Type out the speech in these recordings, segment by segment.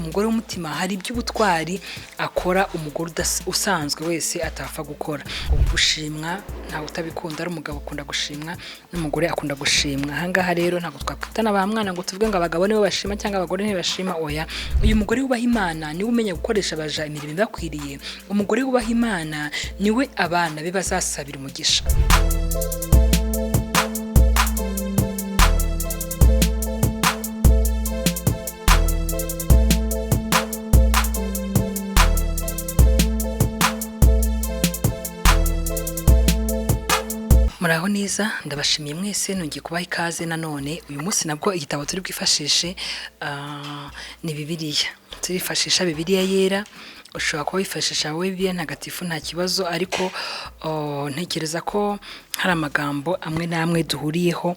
umugore w'umutima hari iby'ubutwari akora umugore usanzwe wese atapfa gukora. Gushimwa ntawe utabikunda, ari umugabo akunda gushimwa n'umugore akunda gushimwa. Ahangaha rero ntabwo twakwitana ba mwana ngo tuvuge ngo abagabo nibo bashima cyangwa abagore ntibashima. Oya, uyu mugore wubaha Imana niwe umenya gukoresha abaja imirimo ibakwiriye. Umugore wubaha Imana niwe abana be bazasabira umugisha. Muraho neza, ndabashimiye mwese, nongeye kubaha ikaze nanone. Uyu munsi nabwo igitabo turi bwifashishe ni Bibiliya. Turifashisha Bibiliya yera. Ushobora kuba wifashisha Bibiliya ntagatifu nta kibazo, ariko ntekereza ko hari amagambo amwe n'amwe duhuriyeho.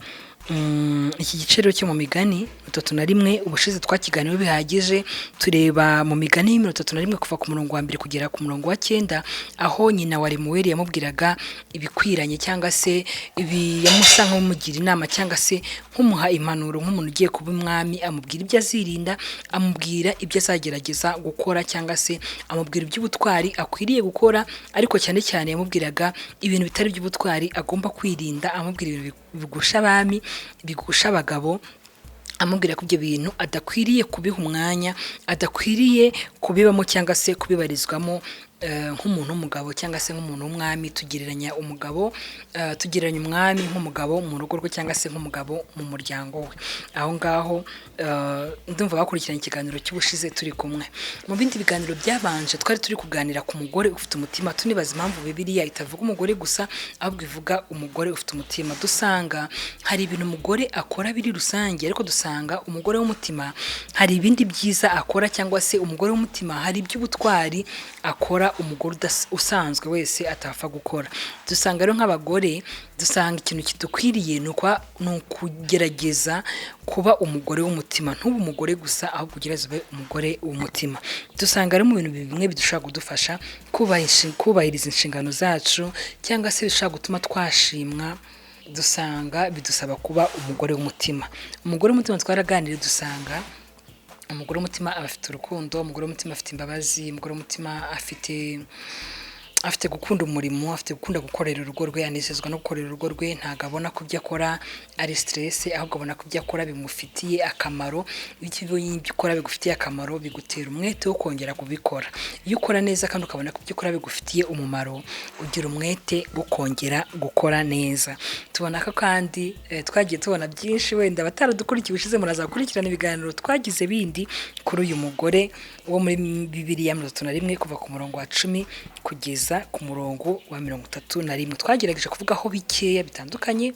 Iki giciro cyo mu migani 31 ubushize twakiganiwe bihagije. Tureba mu migani 31 kuva ku murongo wa 2 kugera ku murongo wa 9, aho nyina wa Lemuweli yamubwiraga ibikwiranye cyangwa se yamusa nk'umugira inama cyangwa se nk'umuha impanuro nk'umuntu ugiye kuba umwami. Amubwira ibyo azirinda, amubwira ibyo azagerageza gukora, cyangwa se amubwira iby'ubutwari akwiriye gukora, ariko cyane cyane yamubwiraga ibintu bitari by'ubutwari agomba kwirinda. Amubwira ibintu bigusha abami, bigusha abagabo, amubwira ko ibyo bintu adakwiriye kubiha umwanya, adakwiriye kubibamo cyangwa se kubibarizwamo nk'umuntu w'umugabo cyangwa se nk'umuntu w'umwami. Tugereranya umugabo, tugereranya umwami nk'umugabo mu rugo rwe cyangwa se nk'umugabo mu muryango we. Aho ngaho ndumva bakurikiranye ikiganiro cy'ubushize turi kumwe. Mu bindi biganiro byabanje twari turi kuganira ku mugore ufite umutima, tunibaza impamvu Bibiliya itavuga umugore gusa ahubwo ivuga umugore ufite umutima. Dusanga hari ibintu umugore akora biri rusange, ariko dusanga umugore w'umutima hari ibindi byiza akora, cyangwa se umugore w'umutima hari iby'ubutwari akora umugore usanzwe wese atapfa gukora. Dusanga rero nk'abagore, dusanga ikintu kidukwiriye ni ukugerageza kuba umugore w'umutima. Ntube umugore gusa, ahubwo ugerageze ube umugore w'umutima. Dusanga rero mu bintu bimwe bidushobora kudufasha kubahiriza inshingano zacu, cyangwa se bishobora gutuma twashimwa. Dusanga bidusaba kuba umugore w'umutima. Umugore w'umutima twaraganiriye, dusanga umugore w'umutima afite urukundo, umugore w'umutima afite imbabazi, umugore w'umutima afite gukunda umurimo, afite gukunda gukorera urugo rwe, anezezwa no gukorera urugo rwe. Ntabwo abona ko ibyo akora ari stress, ahubwo abona ko ibyo akora bimufitiye akamaro. Ibyo ukora bigufitiye akamaro bigutera umwete wo kongera kubikora. Iyo ukora neza kandi ukabona ko ibyo ukora bigufitiye umumaro, ugira umwete wo kongera gukora neza. Tubona ko kandi twagiye tubona byinshi, wenda bataradukurikiye ubushize muraza gukurikirana ibiganiro twagize bindi kuri uyu mugore wo muri Bibiliya 31 kuva ku murongo wa 10 kugeza ku murongo wa 31. Twagerageje kuvugaho bikeya bitandukanye,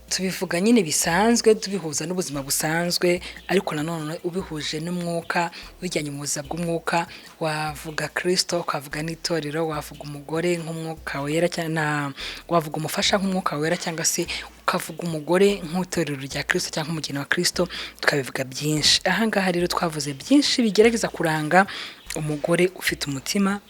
tubivuga nyine bisanzwe, tubihuza n'ubuzima busanzwe, ariko nanone ubihuje n'umwuka, bijyanye mu buzima bw'umwuka. Wavuga Kristo, ukavuga n'itorero, wavuga umugore nk'umwuka wera, cyangwa wavuga umufasha nk'umwuka wera, cyangwa se ukavuga umugore nk'itorero rya Kristo cyangwa umugeni wa Kristo. Tukabivuga byinshi. Ahangaha rero twavuze byinshi bigerageza kuranga umugore ufite umutima.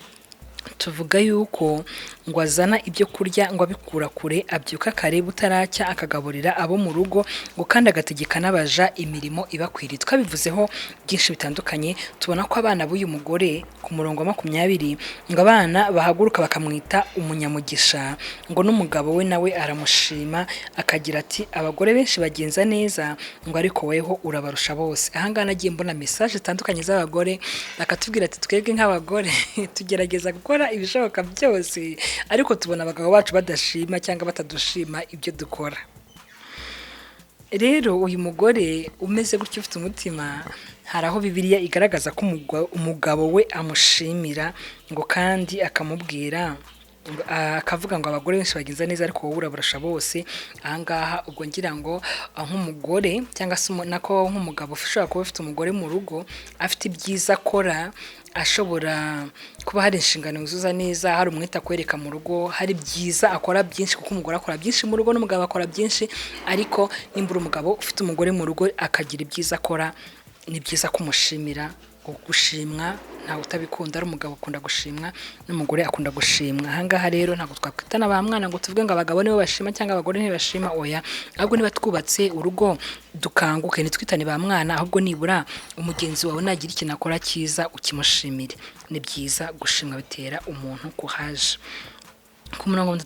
Tuvuga yuko ngo azana ibyo kurya ngo abikura kure, abyuka kare butaracya akagaburira abo mu rugo, ngo kandi agategeka n'abaja imirimo ibakwiriye. Twabivuzeho byinshi bitandukanye. Tubona ko abana b'uyu mugore ku murongo wa 20 ngo abana bahaguruka bakamwita umunyamugisha, ngo n'umugabo we nawe aramushima akagira ati abagore benshi bagenza neza, ngo ariko weho urabarusha bose. Ahangaha nagiye mbona message zitandukanye z'abagore bakatubwira ati twebwe nk'abagore tugerageza gukora ibishoboka byose, ariko tubona abagabo bacu badashima cyangwa batadushima ibyo dukora. Rero uyu mugore umeze gutyo ufite umutima, hari aho Bibiliya igaragaza ko umugabo we amushimira, ngo kandi akamubwira akavuga ngo abagore benshi bagenza neza ariko wowe urabarusha bose. Ahangaha ubwo ngira ngo nk'umugore cyangwa se nako nk'umugabo ushobora kuba ufite umugore mu rugo afite ibyiza akora, ashobora kuba hari inshingano yuzuza neza, hari umwete akwereka mu rugo, hari byiza akora byinshi, kuko umugore akora byinshi mu rugo n'umugabo akora byinshi. Ariko nimbura umugabo ufite umugore mu rugo akagira ibyiza akora, ni byiza kumushimira gushimwa ntawe utabikunda, ari umugabo akunda gushimwa n'umugore akunda gushimwa. Ahangaha rero ntabwo twakwitana ba mwana ngo tuvuge ngo abagabo nibo bashima cyangwa abagore ntibashima, oya. Ahubwo niba twubatse urugo dukanguke ntitwitane ba mwana, ahubwo nibura umugenzi wawe nagira ikintu akora cyiza ukimushimire. Ni byiza gushimwa, bitera umuntu kuhaje. Ku murongo wa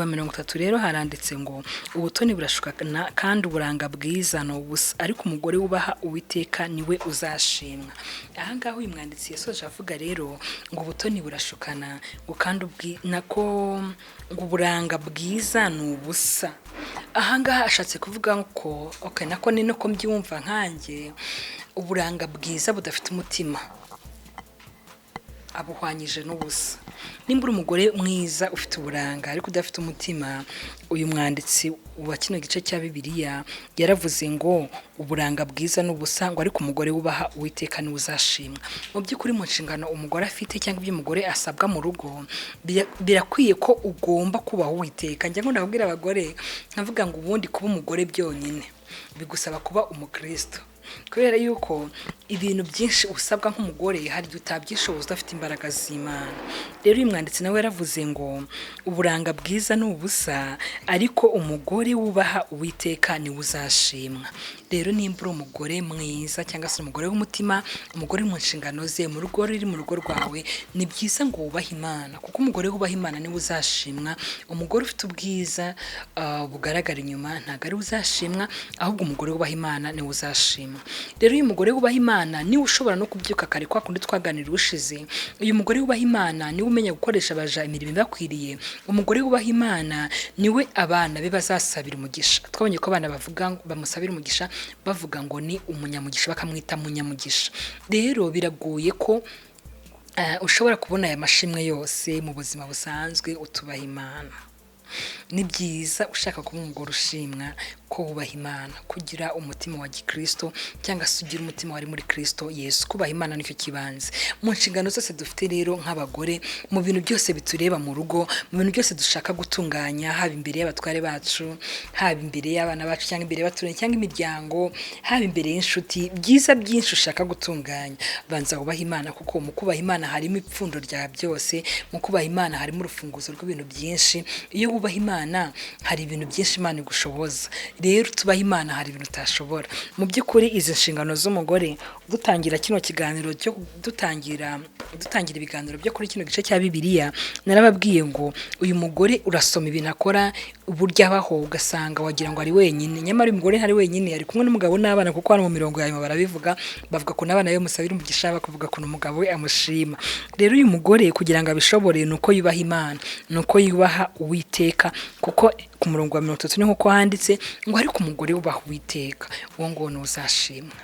30 rero haranditse ngo ubutoni burashukana kandi uburanga bwiza ni ubusa, ariko umugore wubaha Uwiteka niwe uzashimwa. Ahangaha uyu mwanditsi yasoje avuga rero ngo ubutoni burashukana ngo kandi ngo uburanga bwiza ni ubusa. Ahangaha ashatse kuvuga ko nako ni no ko mbyumva nkanjye, uburanga bwiza budafite umutima abuhwanyije n'ubusa. Nimba uri umugore mwiza ufite uburanga ariko udafite umutima, uyu mwanditsi wa kino gice cya Bibiliya yaravuze ngo uburanga bwiza n'ubusa, ngo ariko umugore wubaha Uwiteka niwe uzashimwa. Mu by'ukuri mu nshingano umugore afite cyangwa ibyo umugore asabwa mu rugo, birakwiye ko ugomba kubaha Uwiteka. Njya ngo ndabwira abagore nkavuga ngo ubundi kuba umugore byonyine bigusaba kuba umukristo, kubera yuko ibintu byinshi usabwa nk'umugore hari igihe utabyishoboza udafite imbaraga z'Imana. Rero uyu mwanditsi nawe yaravuze ngo uburanga bwiza ni ubusa, ariko umugore wubaha Uwiteka niwe uzashimwa. Rero nimba uri umugore mwiza cyangwa se umugore w'umutima, umugore mu nshingano ze mu rugo riri mu rugo rwawe, ni byiza ngo wubahe Imana, kuko umugore wubaha Imana niwe uzashimwa. Umugore ufite ubwiza bugaragara inyuma ntabwo ari uzashimwa, ahubwo umugore wubaha Imana niwe uzashimwa. Rero uyu mugore wubaha Imana niwe ushobora no kubyuka kare kwa kundi twaganira ubushize. Uyu mugore wubaha Imana niwe umenya gukoresha abaja imirimo ibakwiriye. Umugore wubaha Imana niwe abana be bazasabira umugisha. Twabonye ko abana bavuga bamusabira umugisha bavuga ngo ni umunyamugisha, bakamwita munyamugisha. Rero biragoye ko ushobora kubona aya mashimwe yose mu buzima busanzwe utubaha Imana. Ni byiza ushaka kuba umugore ushimwa ko wubaha Imana, kugira umutima wa gikristo cyangwa se ugira umutima wari muri Kristo Yesu. Kubaha Imana nicyo kibanze mu nshingano zose dufite. Rero nk'abagore, mu bintu byose bitureba mu rugo, mu bintu byose dushaka gutunganya, haba imbere y'abatware bacu, haba imbere y'abana bacu cyangwa imbere y'abaturanyi cyangwa imiryango, haba imbere y'inshuti, byiza byinshi ushaka gutunganya, banza wubaha Imana, kuko mu kubaha Imana harimo ipfundo rya byose. Mu kubaha Imana harimo urufunguzo rw'ibintu byinshi. Iyo wubaha Imana hari ibintu byinshi Imana igushoboza. Rero tubaha Imana hari ibintu utashobora. Mu by'ukuri izi nshingano z'umugore, dutangira kino kiganiro cyo dutangira ibiganiro byo kuri kino gice cya Bibiliya, narababwiye ngo uyu mugore urasoma ibintu akora, uburyo abaho ugasanga wagira ngo ari wenyine, nyamara uyu mugore ntari wenyine, ari kumwe n'umugabo n'abana, kuko hano mu mirongo yayo barabivuga, bavuga ko n'abana be musabira umugisha, bakavuga ko umugabo we amushima. Rero uyu mugore kugira ngo abishobore nuko yubaha Imana, nuko yubaha Uwiteka, kuko ku murongo wa 30 ni nkuko handitse ngo ariko umugore wubaha Uwiteka uwo ngo uzashimwa.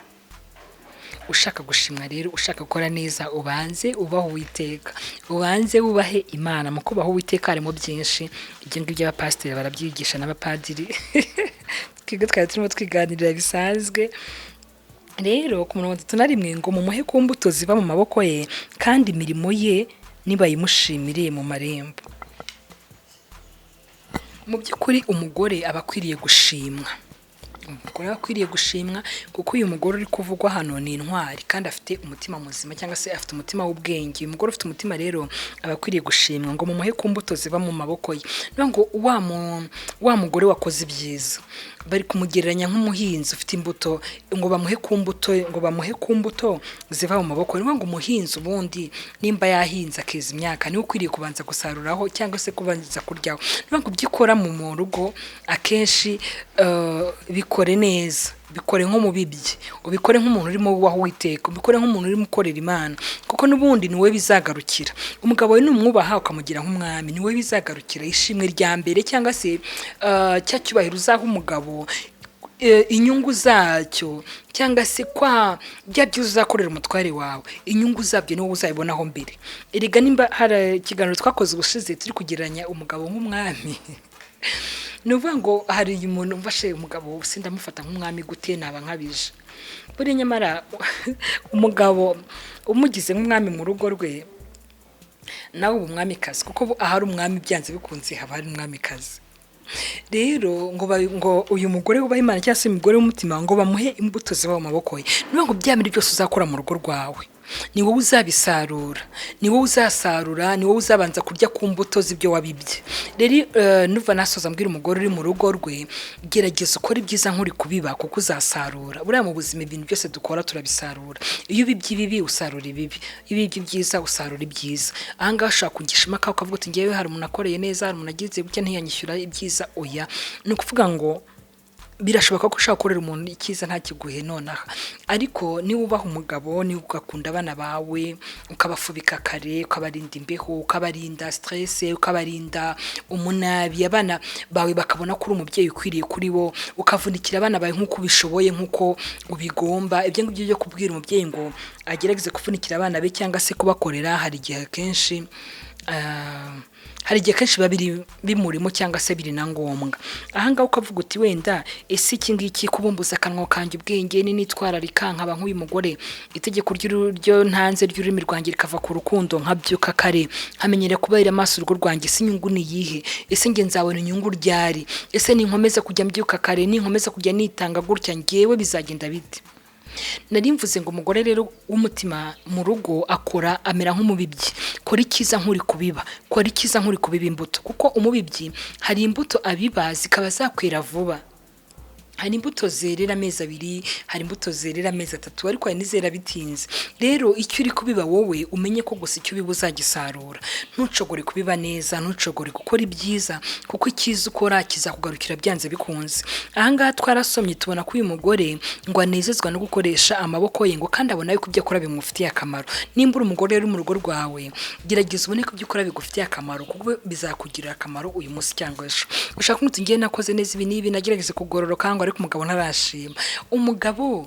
Ushaka gushimwa rero, ushaka gukora neza, ubanze ubaho Uwiteka, ubanze wubahe Imana. Mu kubaho Uwiteka harimo byinshi, ibyo ngibyo abapasiteri barabyigisha n'abapadiri twebwe twari turimo twiganirira bisanzwe. Rero ku murongo wa 31 ngo mumuhe ku mbuto ziva mu maboko ye, kandi imirimo ye nibayimushimire mu marembo. Mu by'ukuri umugore aba akwiriye gushimwa. Umugore akwiriye gushimwa, kuko uyu mugore uri kuvugwa hano ni intwari kandi afite umutima muzima, cyangwa se afite umutima w'ubwenge. Uyu mugore ufite umutima rero aba akwiriye gushimwa, ngo mumuhe ku mbuto ziva mu maboko ye. Ngo wa mugore wakoze ibyiza bari kumugereranya nk'umuhinzi ufite imbuto, ngo bamuhe ku mbuto ziva mu maboko. Ni ngo umuhinzi ubundi nimba yahinze akeza imyaka, niwe ukwiriye kubanza gusaruraho cyangwa se kubanza kuryaho. Ni ngo byikora mu rugo akenshi bikore neza, bikore nk'umubibyi, ubikore nk'umuntu urimo wubaha Uwiteka, ubikore nk'umuntu urimo ukorera Imana, kuko n'ubundi niwe bizagarukira. Umugabo we numwubaha ukamugira nk'umwami, niwe bizagarukira. Ishimwe rya mbere cyangwa se cya cyubahiro uzaha umugabo, inyungu zacyo cyangwa se kwa bya byo uzakorera umutware wawe, inyungu zabyo niwe uzayibonaho mbere. Erega nimba hari ikiganiro twakoze ubushize turi kugereranya umugabo nk'umwami, nuvuga ngo hari umuntu mfashe umugabo sindamufata nk'umwami gute, naba nkabije. Buri nyamara umugabo umugize nk'umwami mu rugo rwe, nawe umwamikazi, kuko ahari umwami byanze bikunze haba hari umwamikazi. Rero ngo uyu mugore wubaha Imana cyangwa se umugore w'umutima, ngo bamuhe imbuto ziva mu maboko ye. Niyo ngo byamira byose uzakora mu rugo rwawe, ni wowe uzabisarura, ni wowe uzasarura, ni wowe uzabanza kurya ku mbuto z'ibyo wabibye. Rero nuva nasoza mbwira umugore uri mu rugo rwe, gerageza ukora ibyiza nk'uri kubiba kuko uzasarura. Buriya mu buzima ibintu byose dukora turabisarura. Iyo ubibye ibibi usarura ibibi, iyo ubibye ibyiza usarura ibyiza. Aha ngaha ushaka kugishima ka ukavuga uti ngewe hari umuntu akoreye neza, hari umuntu agize gutya ntiyanyishyura ibyiza, oya. Ni ukuvuga ngo birashoboka ko ushaka gukorera umuntu icyiza ntakiguhe nonaha, ariko niba ubaha umugabo, niba ugakunda abana bawe, ukabafubika kare, ukabarinda imbeho, ukabarinda stress, ukabarinda umunabi, abana bawe bakabona ko uri umubyeyi ukwiriye kuri bo, ukavunikira abana bawe nk'uko ubishoboye, nk'uko ubigomba. Ibyo ngibyo byo kubwira umubyeyi ngo agerageze kuvunikira abana be cyangwa se kubakorera, hari igihe kenshi biba biri bimurimo cyangwa se biri na ngombwa. Aha ngaha ukavuga uti wenda ese iki ngiki kubumbuza akanwa kanjye ubwenge n'initwararika nkaba nk'uyu mugore, itegeko ry'uryo ntanze ry'ururimi rwanjye rikava ku rukundo, nkabyuka kare nkamenyera kubahira amaso urugo rwanjye, ese inyungu ni iyihe? Ese nge nzabona inyungu ryari? Ese ninkomeza kujya mbyuka kare, ninkomeza kujya nitanga gutya, ngewe bizagenda bite? Nari mvuze ngo umugore rero w'umutima mu rugo akora amera nk'umubibyi. Kora icyiza nk'uri kubiba, kora icyiza nk'uri kubiba imbuto, kuko umubibyi hari imbuto abiba zikaba zakwera vuba. Hari imbuto zerera amezi 2, hari imbuto zerera amezi 3, ariko hari n'izera bitinze. Rero icyo uri kubiba wowe umenye ko gusa icyo ubiba uzagisarura. Ntucogore kubiba neza, ntucogore gukora ibyiza, kuko icyiza ukora kizakugarukira byanze bikunze. Aha ngaha twarasomye tubona ko uyu mugore ngo anezezwa no gukoresha amaboko ye, ngo kandi abona yuko ibyo akora bimufitiye akamaro. Nimba uri umugore uri mu rugo rwawe, gerageza ubone ko ibyo ukora bigufitiye akamaro, kuko bizakugirira akamaro uyu munsi cyangwa ejo. Ushaka kumutse ngiye nakoze neza ibi n'ibi, nagerageze kugororoka ngo ariko umugabo ntarashima. Umugabo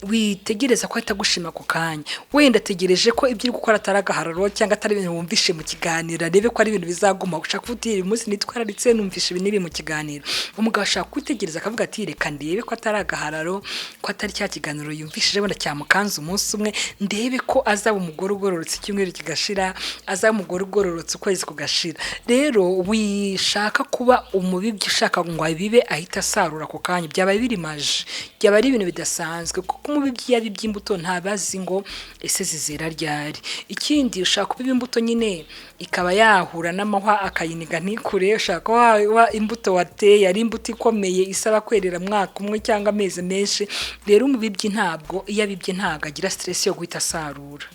witegereza ko ahita gushima ku kanya, wenda ategereje ko ibyo uri gukora atari agahararo cyangwa atari ibintu wumvishe mu kiganiro, arebe ko ari ibintu bizaguma. Ushaka kuvuga uyu munsi nitwararitse numvishe ibi n'ibi mu kiganiro. Umugabo ashaka kwitegereza akavuga ati reka ndebe ko atari agahararo, ko atari cya kiganiro yumvishije wenda cyamukanze umunsi umwe, ndebe ko azaba umugore ugororotse icyumweru kigashira, azaba umugore ugororotse ukwezi kugashira. Rero wishaka kuba umubibyi ushaka ngo abibe ahita asarura ku kanya, byaba birimaje, byaba ari ibintu bidasanzwe, kuko umubibyi yabibye imbuto ntabazi ngo ese zizera ryari. Ikindi ushaka kubiba imbuto nyine ikaba yahura n'amahwa akayiniga ntikure. Ushaka wa imbuto wateye ari imbuto ikomeye isaba kwerera mwaka umwe cyangwa amezi menshi. Rero umubibyi ntabwo iyo abibye ntago agira stress yo guhita asarura,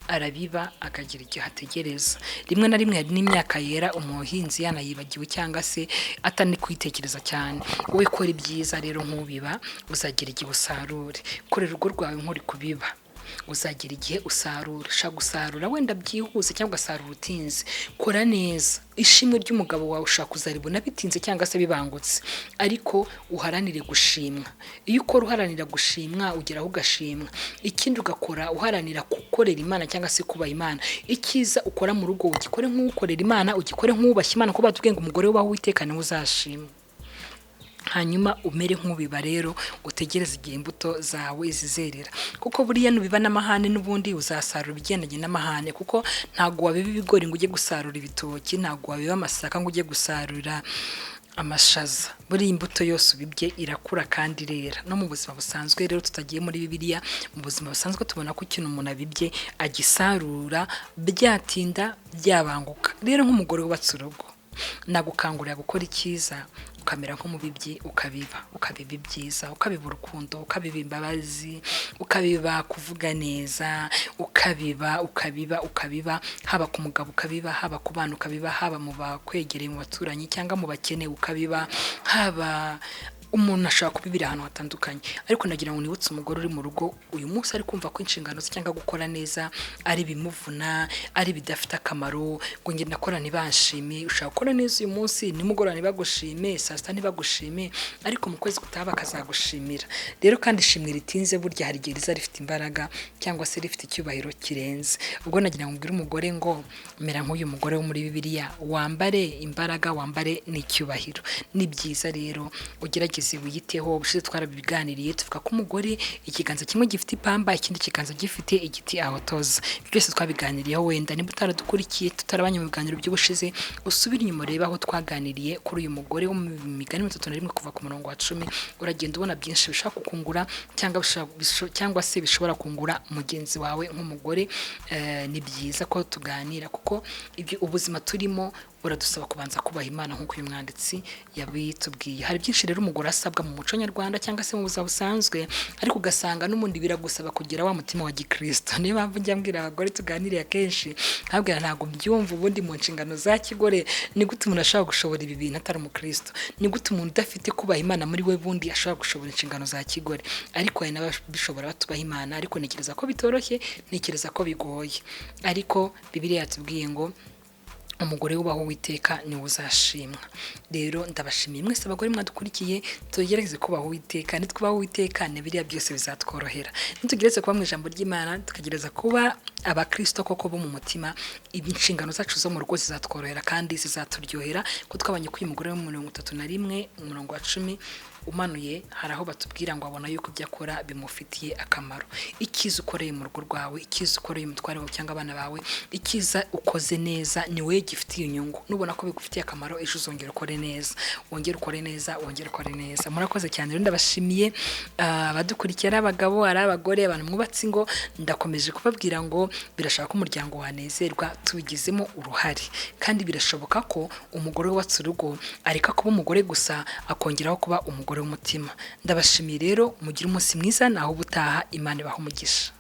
arabiba akagira igihe ategereza. Rimwe na rimwe hari n'imyaka yera umuhinzi yanayibagiwe cyangwa se atani kwitekereza cyane. Wowe kora ibyiza rero nk'ubiba, uzagira igihe usarure. Korera urugo rwawe nk'uri kubiba, uzagira igihe usarura. Shaka gusarura wenda byihuse cyangwa ugasarura utinze, kora neza. Ishimwe ry'umugabo wawe ushaka kuzaribona bitinze cyangwa se bibangutse, ariko uharanire gushimwa. Iyo ukora uharanira gushimwa ugeraho ugashimwa. Ikindi ugakora uharanira gukorera Imana cyangwa se kuba Imana. Icyiza ukora mu rugo ugikore nk'ukorera Imana, ugikore nk'ubashye Imana, ko batubwiye ngo umugore wawe Uwiteka niwe uzashima. Hanyuma umere nk'ubiba rero, utegereze igihe imbuto zawe zizerera, kuko buriya nubiba n'amahane n'ubundi uzasarura ibigendanye n'amahane. Kuko ntago wabiba ibigori ngo ujye gusarura ibitoki, ntago wabiba amasaka ngo ujye gusarura amashaza. Buri imbuto yose ubibye irakura kandi irera. No mu buzima busanzwe rero tutagiye muri Bibiliya, mu buzima busanzwe tubona ko ikintu umuntu abibye agisarura, byatinda byabanguka. Rero nk'umugore wubatse urugo, nagukangurira gukora icyiza, ukamera nk'umubibyi, ukabiba ibyiza, ukabiba urukundo, ukabiba imbabazi, ukabiba kuvuga neza, ukabiba haba ku mugabo ukabiba, haba ku bana ukabiba, haba mu bakwegereye mu baturanyi cyangwa mu bakene ukabiba, haba umuntu ashaka kubibira ahantu hatandukanye. Ariko nagira ngo nibutse umugore uri mu rugo uyu munsi ari kumva ko inshingano ze cyangwa gukora neza ari bimuvuna, ari bidafite akamaro, ngo nge ndakora ntibanshime. Ushaka gukora neza uyu munsi, nimugoroba ntibagushime, saa sita ntibagushime, ariko mu kwezi gutaha bakazagushimira. Rero kandi ishimwe ritinze burya hari igihe riza rifite imbaraga cyangwa se rifite icyubahiro kirenze. Ubwo nagira ngo mbwire umugore ngo mera nk'uyu mugore wo muri Bibiliya, wambare imbaraga, wambare n'icyubahiro. Ni byiza rero ugerageze gerageze wiyiteho. Ubushize twarabiganiriye tuvuga ko umugore ikiganza kimwe gifite ipamba, ikindi kiganza gifite igiti ahotoza. Byose twabiganiriyeho, wenda niba utaradukurikiye tutarabanye mu biganiro by'ubushize usubire inyuma urebe aho twaganiriye kuri uyu mugore wo mu migani 31 kuva ku murongo wa 10. Uragenda ubona byinshi bishaka kukungura cyangwa se bishobora kungura mugenzi wawe nk'umugore. Ni byiza ko tuganira kuko ibyo ubuzima turimo buradusaba kubanza kubaha Imana nk'uko uyu mwanditsi yabitubwiye. Hari byinshi rero umugore asabwa mu muco nyarwanda cyangwa se mu buzima busanzwe, ariko ugasanga n'umundi biragusaba kugira wa mutima wa gikristo. Niyo mpamvu njya mbwira abagore tuganiriye akenshi nkabwira ntabwo mbyumva ubundi mu nshingano za kigore ni gute umuntu ashobora gushobora ibi bintu atari umukristo, ni gute umuntu udafite kubaha Imana muri we bundi ashobora gushobora inshingano za kigore. Ariko hari n'abishobora batubaha Imana, ariko ntekereza ko bitoroshye, ntekereza ko bigoye. Ariko Bibiliya yatubwiye ngo umugore wubaho Uwiteka niwe uzashimwa. Rero ndabashimiye mwese abagore mwadukurikiye, tugerageze kubaho Uwiteka. Nitwubaho Uwiteka biriya byose bizatworohera. Nitugeretse kuba mu ijambo ry'Imana, tukagereza kuba abakristo koko bo mu mutima, inshingano zacu zo mu rugo zizatworohera kandi zizaturyohera. Ko twabanye ko uyu mugore wo mu 31 umurongo wa 10 umanuye, hari aho batubwira ngo abona yuko ibyo akora bimufitiye akamaro. Ikiza ukoreye mu rugo rwawe, ikiza ukoreye umutware wawe cyangwa abana bawe, ikiza ukoze neza ni we gifitiye inyungu. Nubona ko bigufitiye akamaro, ejo uzongera ukore neza, wongere ukore neza, wongere ukore neza. Murakoze cyane rero, ndabashimiye abadukurikira, abagabo ari abagore, abantu mwubatse ingo. Ndakomeje kubabwira ngo birashaka ko umuryango wanezerwa, tubigizemo uruhare, kandi birashoboka ko umugore wubatse urugo areka kuba umugore gusa akongeraho kuba umugore w'umutima. Ndabashimiye rero, mugire umunsi mwiza, naho ubutaha. Imana ibahe umugisha.